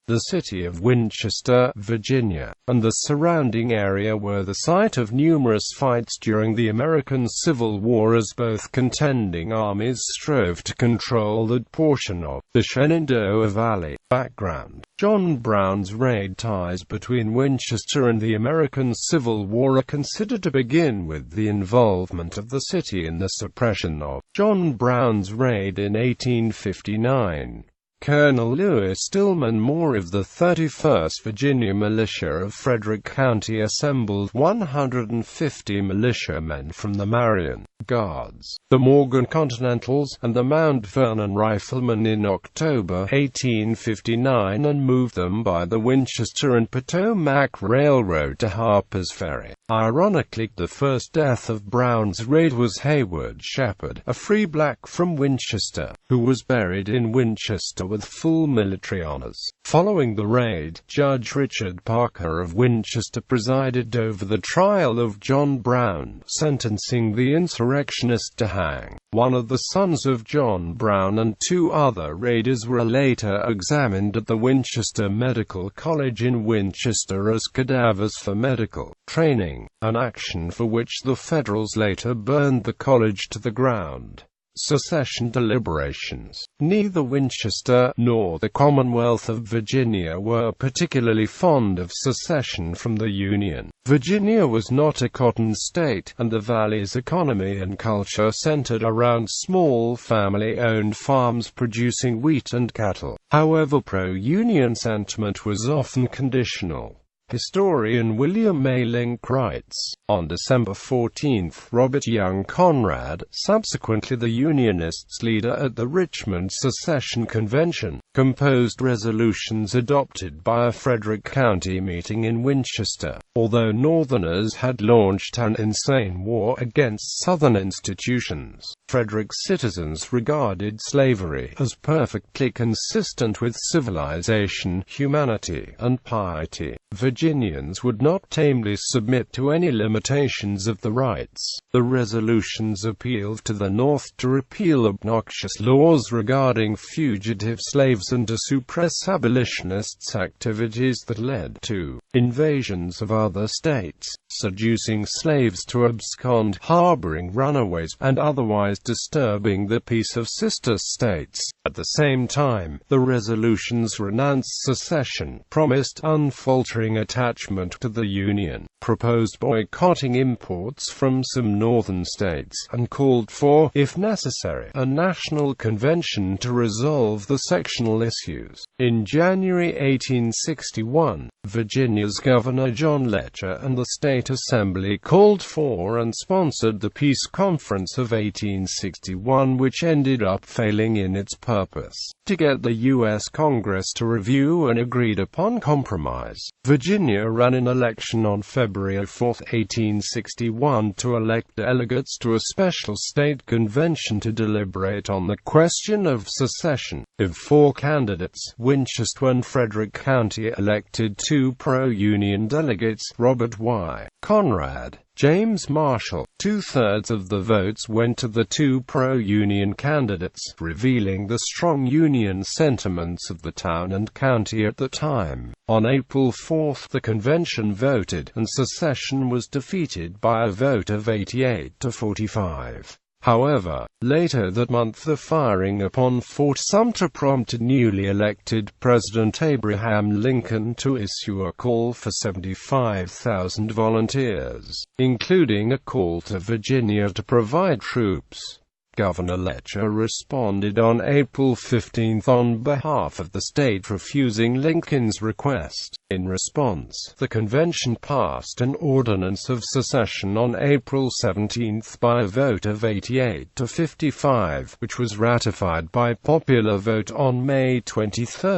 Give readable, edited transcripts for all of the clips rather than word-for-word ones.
The city of Winchester, Virginia, and the surrounding area were the site of numerous fights during the American Civil War as both contending armies strove to control that portion of the Shenandoah Valley. Background: John Brown's raid. Ties between Winchester and the American Civil War are considered to begin with the involvement of the city in the suppression of John Brown's raid in 1859. Colonel Lewis Stillman Moore of the 31st Virginia Militia of Frederick County assembled 150 militiamen from the Marion Guards, the Morgan Continentals, and the Mount Vernon Riflemen in October 1859 and moved them by the Winchester and Potomac Railroad to Harper's Ferry. Ironically, the first death of Brown's raid was Hayward Shepard, a free black from Winchester, who was buried in Winchester with full military honors. Following the raid, Judge Richard Parker of Winchester presided over the trial of John Brown, sentencing the insurrectionist to hang. One of the sons of John Brown and two other raiders were later examined at the Winchester Medical College in Winchester as cadavers for medical training, an action for which the Federals later burned the college to the ground. Secession Deliberations. Neither Winchester nor the Commonwealth of Virginia were particularly fond of secession from the Union. Virginia was not a cotton state, and the Valley's economy and culture centered around small family-owned farms producing wheat and cattle. However, pro-Union sentiment was often conditional. Historian William A. Link writes, on December 14, Robert Young Conrad, subsequently the Unionists' leader at the Richmond Secession Convention, composed resolutions adopted by a Frederick County meeting in Winchester. Although Northerners had launched an insane war against Southern institutions, Frederick's citizens regarded slavery as perfectly consistent with civilization, humanity, and piety. Virginians would not tamely submit to any limitations of the rights. The resolutions appealed to the North to repeal obnoxious laws regarding fugitive slaves and to suppress abolitionists' activities that led to invasions of other states, seducing slaves to abscond, harboring runaways, and otherwise disturbing the peace of sister states. At the same time, the resolutions renounced secession, promised unfaltering attachment to the Union, proposed boycotting imports from some northern states, and called for, if necessary, a national convention to resolve the sectional issues. In January 1861, Virginia's Governor John Letcher and the State Assembly called for and sponsored the Peace Conference of 1861, which ended up failing in its purpose to get the U.S. Congress to review an agreed-upon compromise. Virginia ran an election on February 4, 1861 to elect delegates to a special state convention to deliberate on the question of secession. Of four candidates, Winchester and Frederick County elected two pro-Union delegates, Robert Y. Conrad, James Marshall. Two-thirds of the votes went to the two pro-Union candidates, revealing the strong Union sentiments of the town and county at the time. On April 4, the convention voted, and secession was defeated by a vote of 88 to 45. However, later that month the firing upon Fort Sumter prompted newly elected President Abraham Lincoln to issue a call for 75,000 volunteers, including a call to Virginia to provide troops. Governor Letcher responded on April 15 on behalf of the state, refusing Lincoln's request. In response, the convention passed an ordinance of secession on April 17 by a vote of 88 to 55, which was ratified by popular vote on May 23,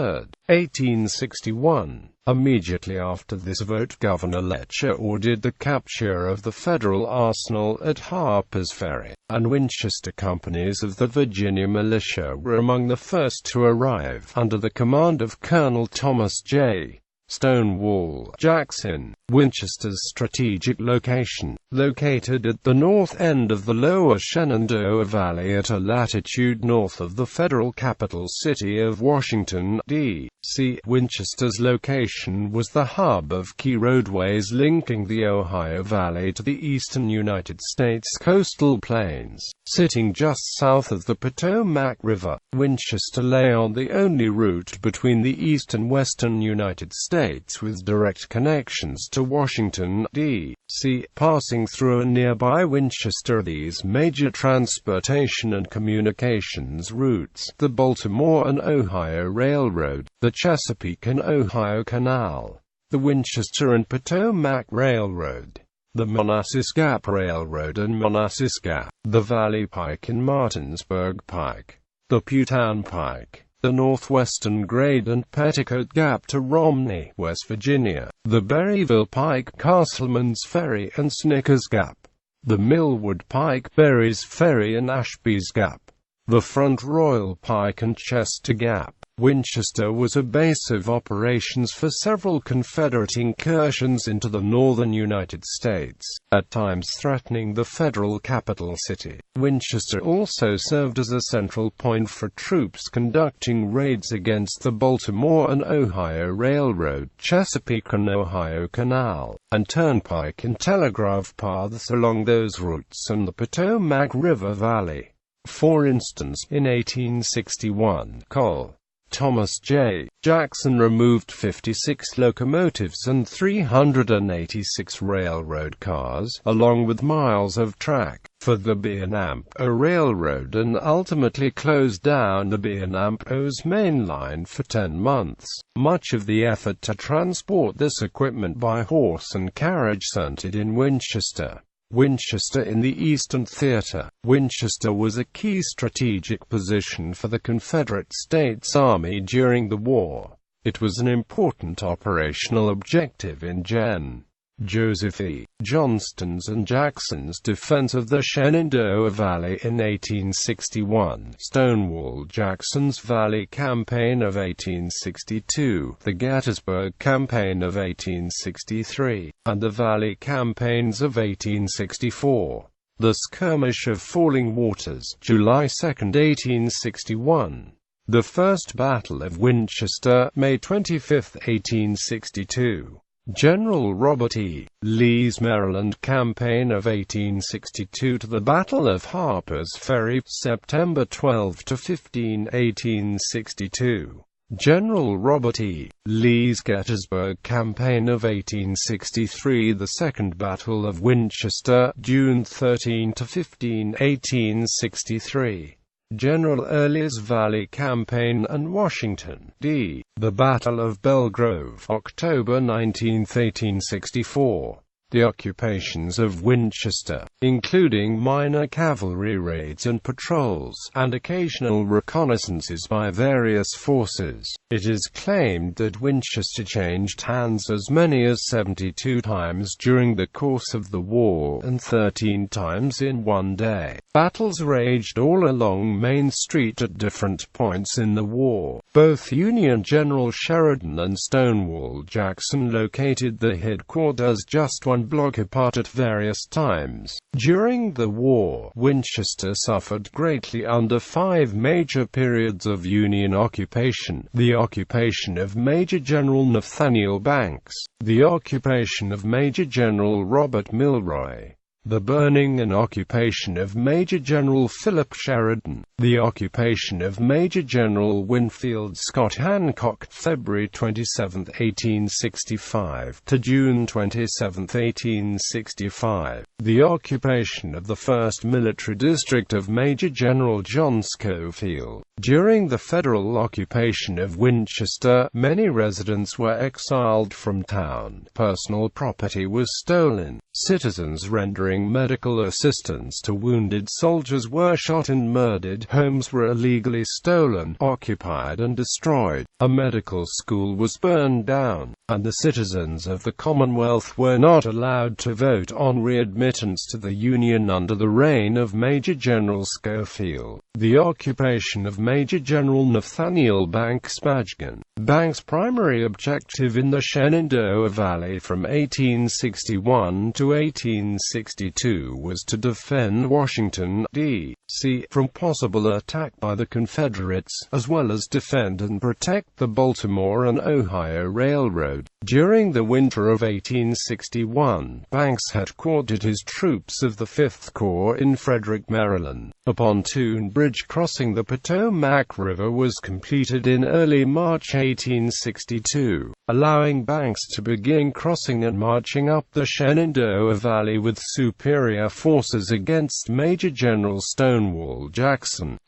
1861. Immediately after this vote, Governor Letcher ordered the capture of the federal arsenal at Harper's Ferry, and Winchester companies of the Virginia militia were among the first to arrive, under the command of Colonel Thomas J. Stonewall Jackson, Winchester's strategic location, located at the north end of the lower Shenandoah Valley at a latitude north of the federal capital city of Washington, D.C. Winchester's location was the hub of key roadways linking the Ohio Valley to the eastern United States coastal plains. Sitting just south of the Potomac River, Winchester lay on the only route between the east and western United States with direct connections to Washington, D.C. Passing through a nearby Winchester, these major transportation and communications routes: the Baltimore and Ohio Railroad, the Chesapeake and Ohio Canal, the Winchester and Potomac Railroad, the Manassas Gap Railroad and Manassas Gap, the Valley Pike and Martinsburg Pike, the Pughtown Pike, the Northwestern Grade and Petticoat Gap to Romney, West Virginia, the Berryville Pike, Castleman's Ferry and Snickers Gap, the Millwood Pike, Berry's Ferry and Ashby's Gap, the Front Royal Pike and Chester Gap. Winchester was a base of operations for several Confederate incursions into the northern United States, at times threatening the federal capital city. Winchester also served as a central point for troops conducting raids against the Baltimore and Ohio Railroad, Chesapeake and Ohio Canal, and Turnpike and telegraph paths along those routes and the Potomac River Valley. For instance, in 1861, Col. Thomas J. Jackson removed 56 locomotives and 386 railroad cars, along with miles of track, for the B&O Railroad and ultimately closed down the B&O's main line for 10 months. Much of the effort to transport this equipment by horse and carriage centered in Winchester. Winchester in the Eastern Theater. Winchester was a key strategic position for the Confederate States Army during the war. It was an important operational objective in Gen. Joseph E. Johnston's and Jackson's defense of the Shenandoah Valley in 1861, Stonewall Jackson's Valley Campaign of 1862, the Gettysburg Campaign of 1863, and the Valley Campaigns of 1864. The Skirmish of Falling Waters, July 2, 1861. The First Battle of Winchester, May 25, 1862. General Robert E. Lee's Maryland Campaign of 1862 to the Battle of Harper's Ferry, September 12 to 15, 1862. General Robert E. Lee's Gettysburg Campaign of 1863, the Second Battle of Winchester, June 13 to 15, 1863. General Early's Valley Campaign and Washington, D. The Battle of Belle Grove, October 19, 1864. The occupations of Winchester, including minor cavalry raids and patrols, and occasional reconnaissances by various forces. It is claimed that Winchester changed hands as many as 72 times during the course of the war and 13 times in one day. Battles raged all along Main Street at different points in the war. Both Union General Sheridan and Stonewall Jackson located the headquarters just one block apart at various times. During the war, Winchester suffered greatly under 5 major periods of Union occupation: the occupation of Major General Nathaniel Banks, the occupation of Major General Robert Milroy, the burning and occupation of Major General Philip Sheridan, the occupation of Major General Winfield Scott Hancock, February 27, 1865 to June 27, 1865, the occupation of the 1st Military District of Major General John Schofield. During the federal occupation of Winchester, many residents were exiled from town. Personal property was stolen. Citizens rendering medical assistance to wounded soldiers were shot and murdered. Homes were illegally stolen, occupied and destroyed. A medical school was burned down, and the citizens of the Commonwealth were not allowed to vote on readmittance to the Union under the reign of Major General Schofield. The occupation of Major General Nathaniel Banks Badgen, Banks' primary objective in the Shenandoah Valley from 1861 to 1862 was to defend Washington, D.C. from possible attack by the Confederates, as well as defend and protect the Baltimore and Ohio Railroad. During the winter of 1861, Banks headquartered his troops of the 5th Corps in Frederick, Maryland. A pontoon bridge crossing the Potomac River was completed in early March 1862, allowing Banks to begin crossing and marching up the Shenandoah Valley with superior forces against Major General Stonewall Jackson.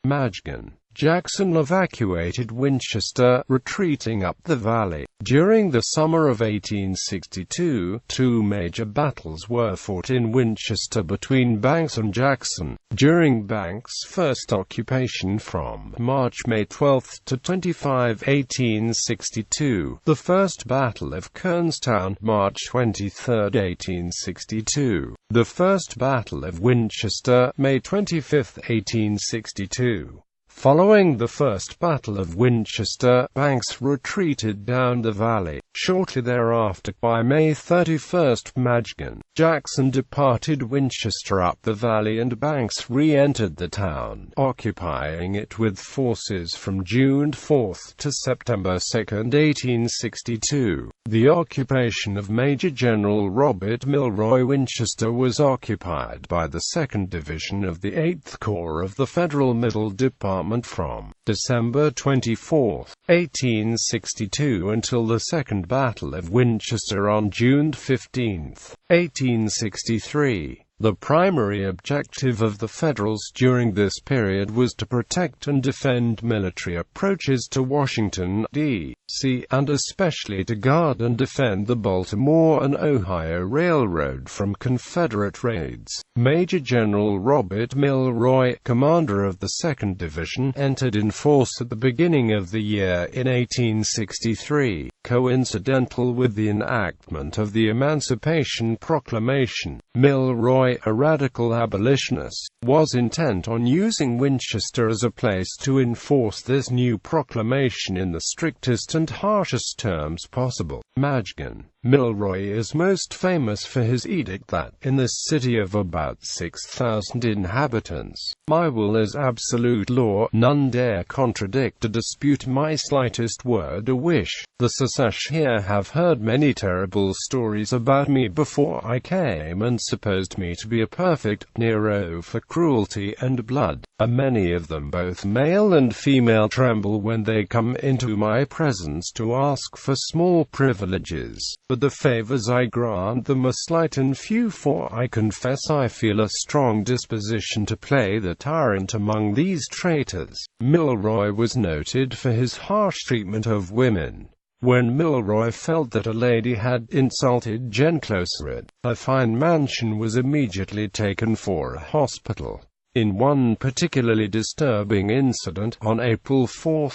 Jackson evacuated Winchester, retreating up the valley. During the summer of 1862, two major battles were fought in Winchester between Banks and Jackson. During Banks' first occupation from May 12 to 25, 1862, the First Battle of Kernstown, March 23, 1862, the First Battle of Winchester, May 25, 1862. Following the First Battle of Winchester, Banks retreated down the valley. Shortly thereafter, by May 31, Jackson departed Winchester up the valley and Banks re-entered the town, occupying it with forces from June 4 to September 2, 1862. The occupation of Major General Robert Milroy. Winchester was occupied by the 2nd Division of the 8th Corps of the Federal Middle Department from December 24, 1862 until the Second Battle of Winchester on June 15, 1863. The primary objective of the Federals during this period was to protect and defend military approaches to Washington, D.C., and especially to guard and defend the Baltimore and Ohio Railroad from Confederate raids. Major General Robert Milroy, commander of the 2nd Division, entered in force at the beginning of the year in 1863, coincidental with the enactment of the Emancipation Proclamation. Milroy, a radical abolitionist, was intent on using Winchester as a place to enforce this new proclamation in the strictest and harshest terms possible. Milroy is most famous for his edict that, in this city of about 6,000 inhabitants, my will is absolute law, none dare contradict or dispute my slightest word or wish. The Secession here have heard many terrible stories about me before I came and supposed me to be a perfect Nero for cruelty and blood. Many of them, both male and female, tremble when they come into my presence to ask for small privileges, but the favors I grant them are slight and few, for I confess I feel a strong disposition to play the tyrant among these traitors. Milroy was noted for his harsh treatment of women. When Milroy felt that a lady had insulted Jen Closer, a fine mansion was immediately taken for a hospital. In one particularly disturbing incident, on April 4,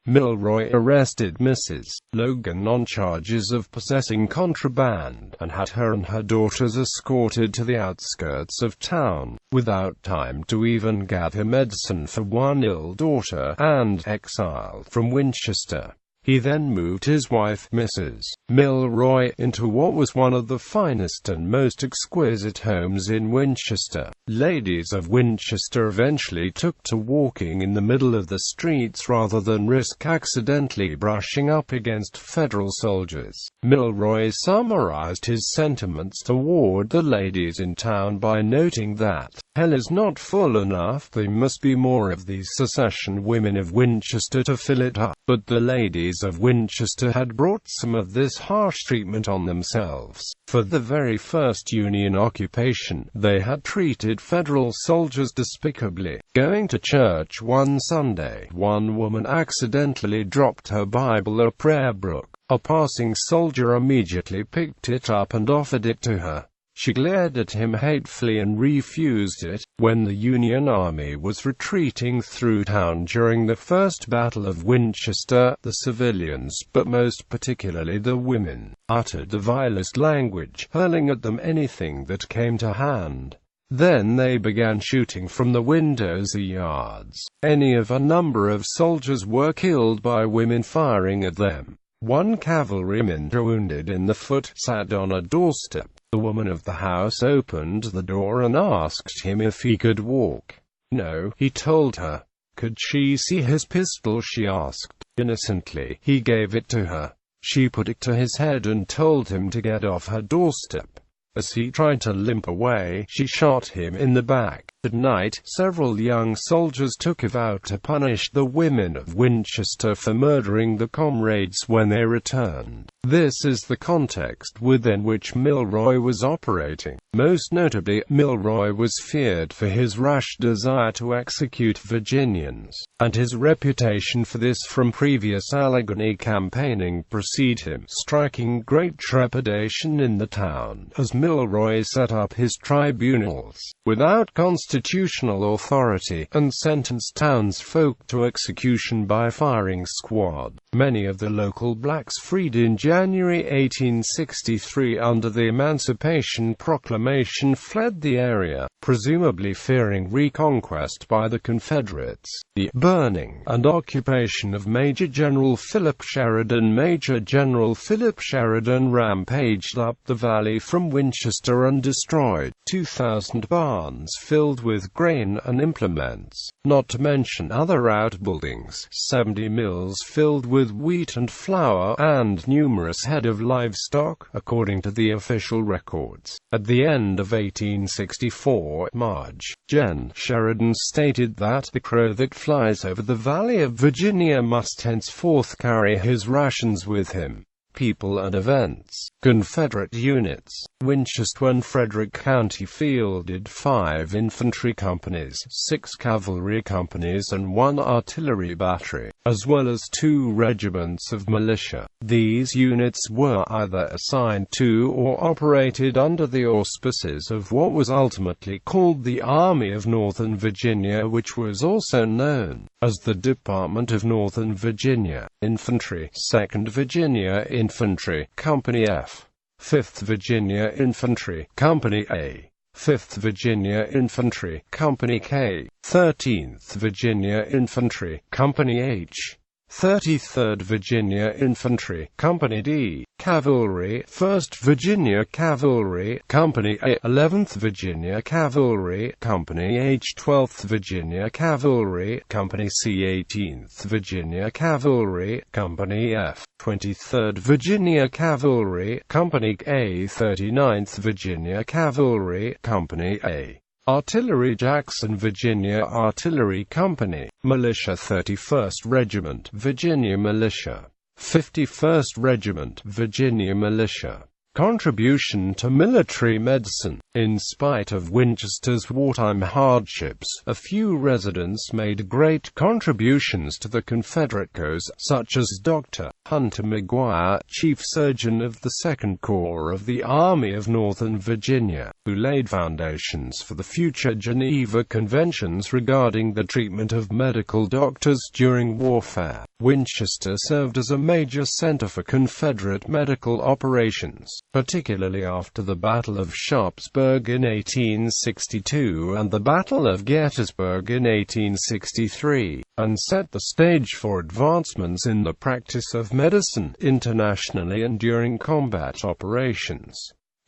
Milroy arrested Mrs. Logan on charges of possessing contraband, and had her and her daughters escorted to the outskirts of town, without time to even gather medicine for one ill daughter, and exiled from Winchester. He then moved his wife, Mrs. Milroy, into what was one of the finest and most exquisite homes in Winchester. Ladies of Winchester eventually took to walking in the middle of the streets rather than risk accidentally brushing up against Federal soldiers. Milroy summarized his sentiments toward the ladies in town by noting that, "Hell is not full enough, there must be more of these Secession women of Winchester to fill it up." But the ladies of Winchester had brought some of this harsh treatment on themselves. For the very first Union occupation, they had treated Federal soldiers despicably. Going to church one Sunday, one woman accidentally dropped her Bible or prayer book. A passing soldier immediately picked it up and offered it to her. She glared at him hatefully and refused it. When the Union Army was retreating through town during the First Battle of Winchester, the civilians, but most particularly the women, uttered the vilest language, hurling at them anything that came to hand. Then they began shooting from the windows or yards. Any of a number of soldiers were killed by women firing at them. One cavalryman, wounded in the foot, sat on a doorstep. The woman of the house opened the door and asked him if he could walk. No, he told her. Could she see his pistol, she asked. Innocently, he gave it to her. She put it to his head and told him to get off her doorstep. As he tried to limp away, she shot him in the back. At night, several young soldiers took a vow to punish the women of Winchester for murdering their comrades when they returned. This is the context within which Milroy was operating. Most notably, Milroy was feared for his rash desire to execute Virginians, and his reputation for this from previous Allegheny campaigning preceded him, striking great trepidation in the town, as Milroy set up his tribunals, without constitutional authority, and sentenced townsfolk to execution by firing squad. Many of the local blacks freed in January 1863 under the Emancipation Proclamation fled the area, presumably fearing reconquest by the Confederates. The burning and occupation of Major General Philip Sheridan. Major General Philip Sheridan rampaged up the valley from Winchester and destroyed 2,000 barns filled with grain and implements, not to mention other outbuildings, 70 mills filled with wheat and flour, and numerous head of livestock, according to the official records. At the end of 1864, Marge. Gen. Sheridan stated that the crow that flies over the Valley of Virginia must henceforth carry his rations with him. People and events. Confederate units. Winchester and Frederick County fielded 5 infantry companies, 6 cavalry companies and 1 artillery battery, as well as 2 regiments of militia. These units were either assigned to or operated under the auspices of what was ultimately called the Army of Northern Virginia, which was also known as the Department of Northern Virginia. Infantry. 2nd Virginia Infantry, Company F. 5th Virginia Infantry, Company A. 5th Virginia Infantry, Company K. 13th Virginia Infantry, Company H. 33rd Virginia Infantry, Company D. Cavalry, 1st Virginia Cavalry, Company A. 11th Virginia Cavalry, Company H. 12th Virginia Cavalry, Company C. 18th Virginia Cavalry, Company F. 23rd Virginia Cavalry, Company A. 39th Virginia Cavalry, Company A. Artillery. Jackson, Virginia Artillery Company. Militia. 31st Regiment, Virginia Militia. 51st Regiment, Virginia Militia. Contribution to military medicine. In spite of Winchester's wartime hardships, a few residents made great contributions to the Confederate cause, such as Dr. Hunter McGuire, chief surgeon of the 2nd Corps of the Army of Northern Virginia, who laid foundations for the future Geneva Conventions regarding the treatment of medical doctors during warfare. Winchester served as a major center for Confederate medical operations, particularly after the Battle of Sharpsburg in 1862 and the Battle of Gettysburg in 1863, and set the stage for advancements in the practice of medicine internationally and during combat operations.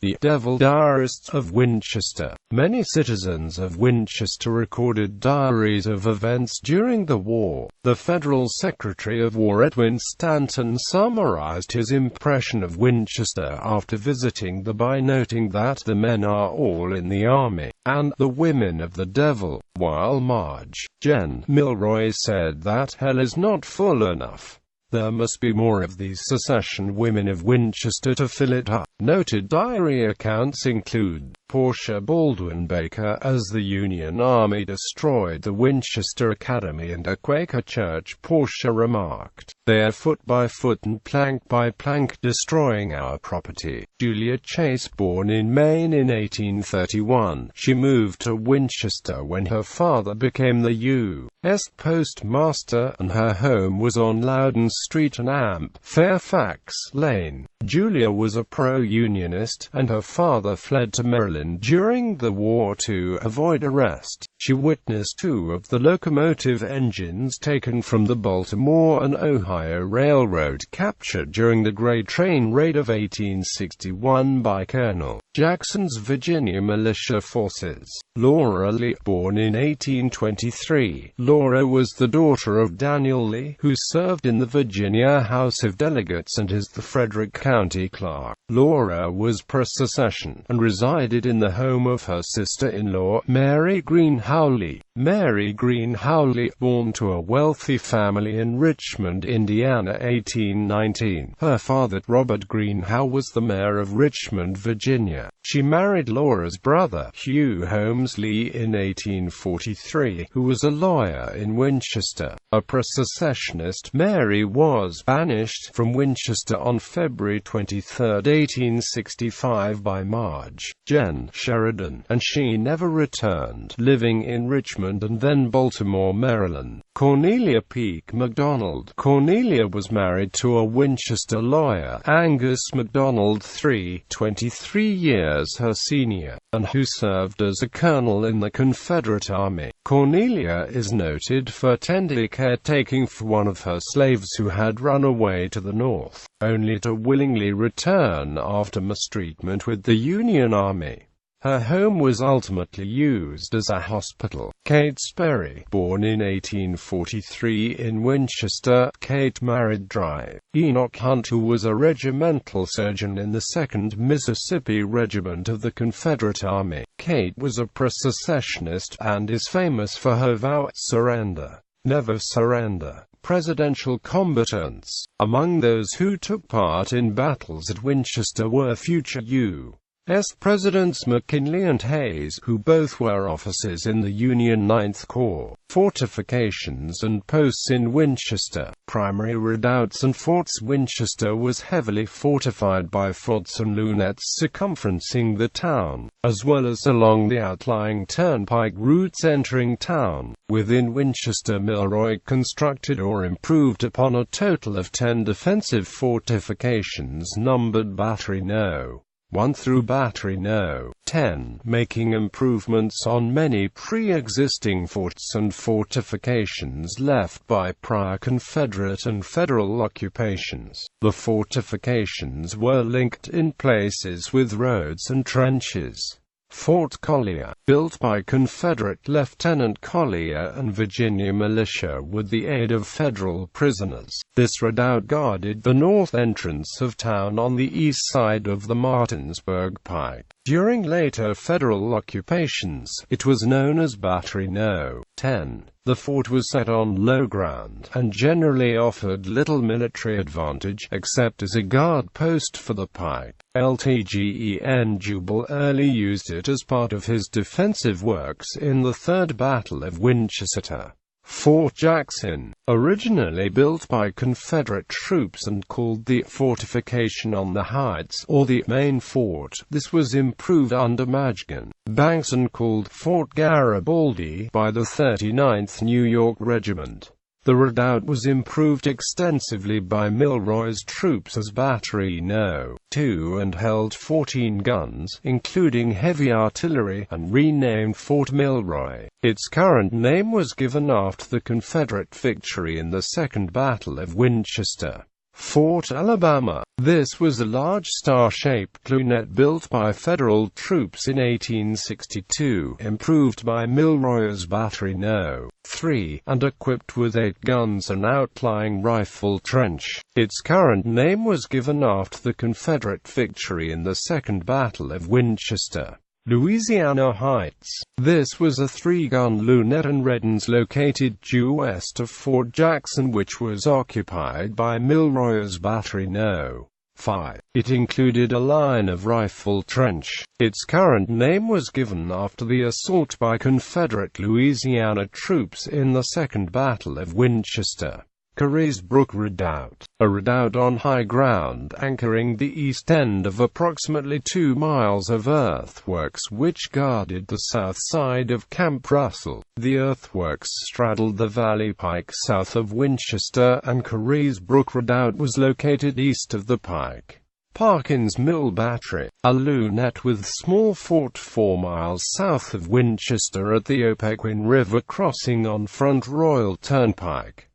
The Devil Diarists of Winchester. Many citizens of Winchester recorded diaries of events during the war. The Federal Secretary of War Edwin Stanton summarized his impression of Winchester after visiting the by noting that the men are all in the army, and the women of the devil, while Marge. Gen. Milroy said that hell is not full enough. There must be more of these secession women of Winchester to fill it up. Noted diary accounts include Portia Baldwin Baker as the Union Army destroyed the Winchester Academy and a Quaker church. Portia remarked, "They are foot by foot and plank by plank destroying our property." Julia Chase, born in Maine in 1831, she moved to Winchester when her father became the U.S. postmaster, and her home was on Loudon Street and Amp, Fairfax Lane. Julia was a pro-Unionist, and her father fled to Maryland during the war to avoid arrest. She witnessed two of the locomotive engines taken from the Baltimore and Ohio Railroad captured during the Gray Train Raid of 1861 by Colonel Jackson's Virginia militia forces. Laura Lee, born in 1823. Laura was the daughter of Daniel Lee, who served in the Virginia House of Delegates and is the Frederick County Clerk. Laura was pro-secession, and resided in the home of her sister-in-law, Mary Green Howley. Mary Green Howley, born to a wealthy family in Richmond, Indiana, 1819. Her father, Robert Green Howe, was the mayor of Richmond, Virginia. She married Laura's brother, Hugh Holmes Lee, in 1843, who was a lawyer in Winchester. A pro-secessionist, Mary was banished from Winchester on February 23, 1865 by Marge Jen Sheridan, and she never returned, living in Richmond and then Baltimore, Maryland. Cornelia Peake MacDonald. Cornelia was married to a Winchester lawyer, Angus MacDonald III, 23 years her senior, and who served as a colonel in the Confederate Army. Cornelia is noted for tender caretaking for one of her slaves who had run away to the north, only to willingly return after mistreatment with the Union Army. Her home was ultimately used as a hospital. Cade Sperry, born in 1843 in Winchester, Cade married Dry Enoch Hunt, who was a regimental surgeon in the 2nd Mississippi Regiment of the Confederate Army. Cade was a pro-secessionist, and is famous for her vow, "Surrender, never surrender." Presidential combatants. Among those who took part in battles at Winchester were future U.S. Presidents McKinley and Hayes, who both were officers in the Union 9th Corps. Fortifications and posts in Winchester. Primary redoubts and forts. Winchester was heavily fortified by forts and lunettes circumferencing the town, as well as along the outlying turnpike routes entering town. Within Winchester, Milroy constructed or improved upon a total of 10 defensive fortifications numbered Battery No. 1 through Battery No. 10, making improvements on many pre-existing forts and fortifications left by prior Confederate and Federal occupations. The fortifications were linked in places with roads and trenches. Fort Collier, built by Confederate Lieutenant Collier and Virginia militia with the aid of Federal prisoners. This redoubt guarded the north entrance of town on the east side of the Martinsburg Pike. During later Federal occupations, it was known as Battery No. 10. The fort was set on low ground, and generally offered little military advantage, except as a guard post for the pike. Lieutenant Jubal Early used it as part of his defensive works in the Third Battle of Winchester. Fort Jackson, originally built by Confederate troops and called the Fortification on the Heights, or the Main Fort, this was improved under Madigan Banks and called Fort Garibaldi by the 39th New York Regiment. The redoubt was improved extensively by Milroy's troops as Battery No. 2 and held 14 guns, including heavy artillery, and renamed Fort Milroy. Its current name was given after the Confederate victory in the Second Battle of Winchester. Fort Alabama. This was a large star-shaped lunette built by Federal troops in 1862, improved by Milroy as Battery No. 3, and equipped with 8 guns and outlying rifle trench. Its current name was given after the Confederate victory in the Second Battle of Winchester. Louisiana Heights. This was a 3-gun lunette and redens located due west of Fort Jackson, which was occupied by Milroy as Battery No. 5. It included a line of rifle trench. Its current name was given after the assault by Confederate Louisiana troops in the Second Battle of Winchester. Carey's Brook Redoubt. A redoubt on high ground anchoring the east end of approximately 2 miles of earthworks which guarded the south side of Camp Russell. The earthworks straddled the Valley Pike south of Winchester, and Carey's Brook Redoubt was located east of the Pike. Parkins Mill Battery, a lunette with small fort 4 miles south of Winchester at the Opequon River crossing on Front Royal Turnpike.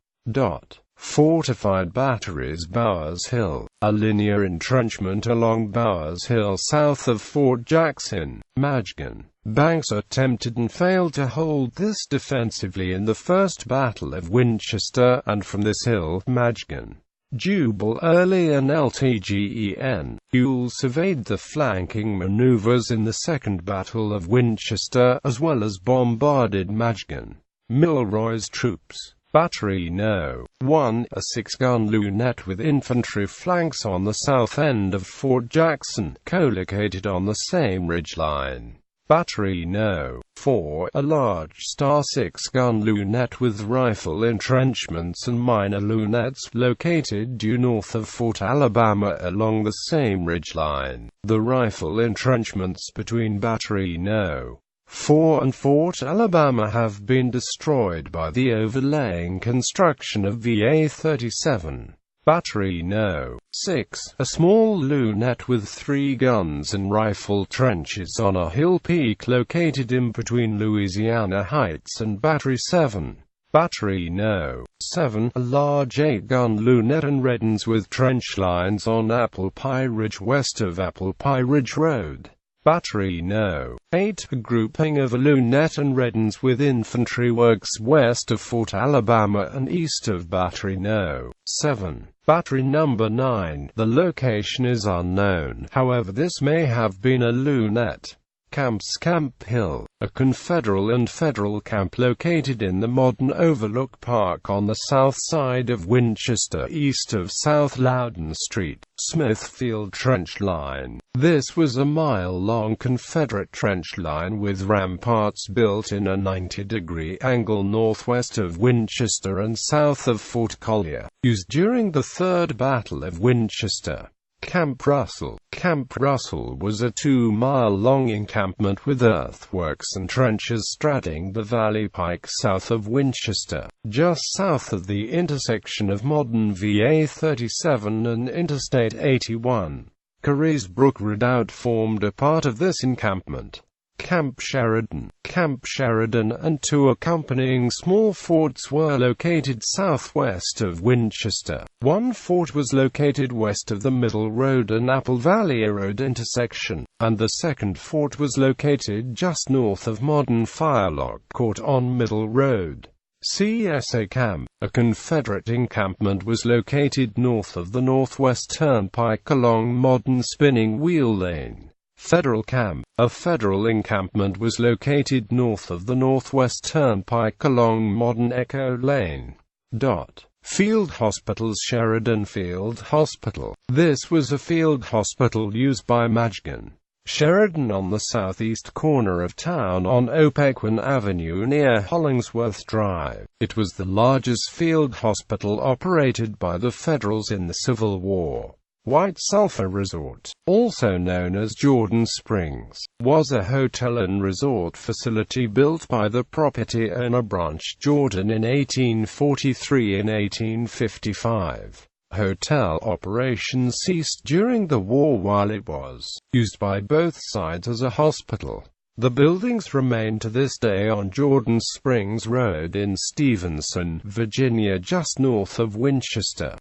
Fortified batteries Bowers Hill, a linear entrenchment along Bowers Hill south of Fort Jackson, Michigan. Banks attempted and failed to hold this defensively in the First Battle of Winchester, and from this hill, Michigan, Jubal Early and LTGEN. Ewell surveyed the flanking maneuvers in the Second Battle of Winchester, as well as bombarded Michigan. Milroy's troops. Battery No. 1, a 6-gun lunette with infantry flanks on the south end of Fort Jackson, co-located on the same ridgeline. Battery No. 4, a large Star 6-gun lunette with rifle entrenchments and minor lunettes located due north of Fort Alabama along the same ridgeline. The rifle entrenchments between Battery No. 4 and Fort Alabama have been destroyed by the overlaying construction of VA-37. Battery No. 6, a small lunette with 3 guns and rifle trenches on a hill peak located in between Louisiana Heights and Battery 7. Battery No. 7, a large 8-gun lunette and reddens with trench lines on Apple Pie Ridge west of Apple Pie Ridge Road. Battery No. 8, a grouping of a lunette and reddens with infantry works west of Fort Alabama and east of Battery No. 7. Battery Number 9, the location is unknown, however this may have been a lunette. Camps Camp Hill, a Confederate and Federal camp located in the modern Overlook Park on the south side of Winchester east of South Loudon Street. Smithfield Trench Line. This was a mile-long Confederate trench line with ramparts built in a 90-degree angle northwest of Winchester and south of Fort Collier, used during the Third Battle of Winchester. Camp Russell. Camp Russell was a 2-mile-long encampment with earthworks and trenches straddling the Valley Pike south of Winchester, just south of the intersection of modern VA-37 and Interstate 81. Carey's Brook Redoubt formed a part of this encampment. Camp Sheridan and 2 accompanying small forts were located southwest of Winchester. One fort was located west of the Middle Road and Apple Valley Road intersection, and the second fort was located just north of modern Firelock Court on Middle Road. CSA Camp, a Confederate encampment, was located north of the Northwest Turnpike along modern Spinning Wheel Lane. Federal Camp, a Federal encampment, was located north of the Northwest Turnpike along modern Echo Lane. Field Hospitals. Sheridan Field Hospital. This was a field hospital used by Michigan. Sheridan on the southeast corner of town on Opequon Avenue near Hollingsworth Drive. It was the largest field hospital operated by the Federals in the Civil War. White Sulphur Resort, also known as Jordan Springs, was a hotel and resort facility built by the property owner Branch Jordan in 1843 and 1855. Hotel operations ceased during the war while it was used by both sides as a hospital. The buildings remain to this day on Jordan Springs Road in Stevenson, Virginia, just north of Winchester.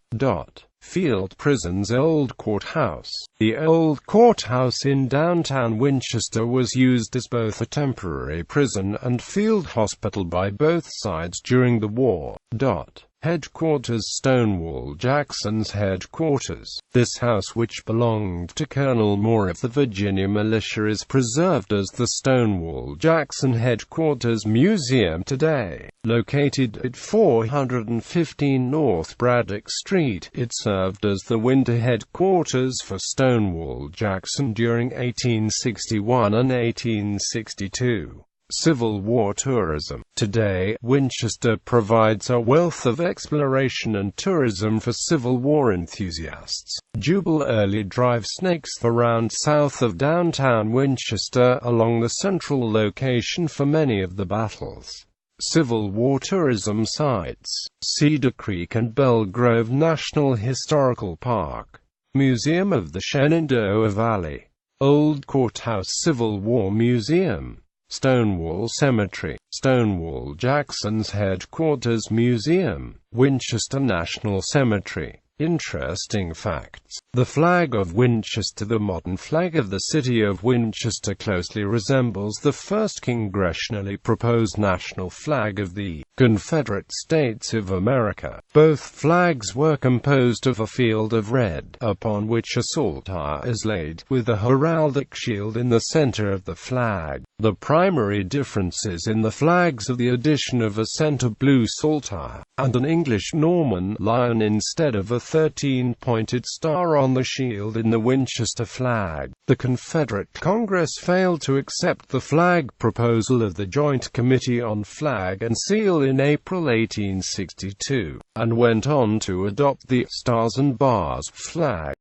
Field Prison's Old Courthouse. The old courthouse in downtown Winchester was used as both a temporary prison and field hospital by both sides during the war. Headquarters. Stonewall Jackson's headquarters. This house, which belonged to Colonel Moore of the Virginia Militia, is preserved as the Stonewall Jackson Headquarters Museum today. Located at 415 North Braddock Street, it served as the winter headquarters for Stonewall Jackson during 1861 and 1862. Civil War tourism. Today, Winchester provides a wealth of exploration and tourism for Civil War enthusiasts. Jubal Early Drive snakes around south of downtown Winchester along the central location for many of the battles. Civil War tourism sites. Cedar Creek and Belle Grove National Historical Park. Museum of the Shenandoah Valley, Old Courthouse Civil War Museum, Stonewall Cemetery, Stonewall Jackson's Headquarters Museum, Winchester National Cemetery. Interesting facts. The flag of Winchester. The modern flag of the city of Winchester closely resembles the first congressionally proposed national flag of the Confederate States of America. Both flags were composed of a field of red, upon which a saltire is laid, with a heraldic shield in the center of the flag. The primary differences in the flags are the addition of a center blue saltire, and an English Norman lion instead of a 13-pointed star on the shield in the Winchester flag. The Confederate Congress failed to accept the flag proposal of the Joint Committee on Flag and Seal in April 1862, and went on to adopt the Stars and Bars flag.